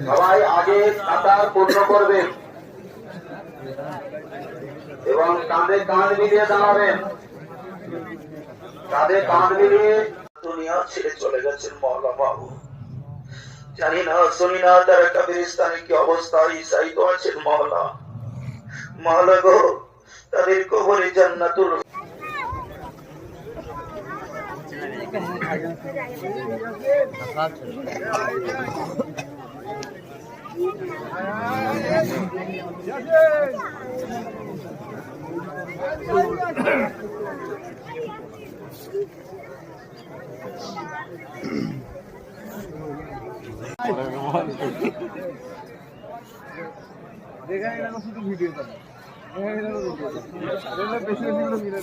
সবাই আগে কাতার পূর্ণ করবেন এবং কাঁধে কাঁধ মিলিয়ে দাঁড়াবেন। কাঁধে কাঁধ মিলিয়ে দুনিয়া ছেড়ে চলে গেছেন মওলা মাহবুব। জানি না শুনি না তারা কবরস্থানে কি অবস্থায় ঈসাইত আছেন মওলা। মওলা গো, তাদের কবরে জান্নাতুল শুধু ভিডিও করে বেশি মিলে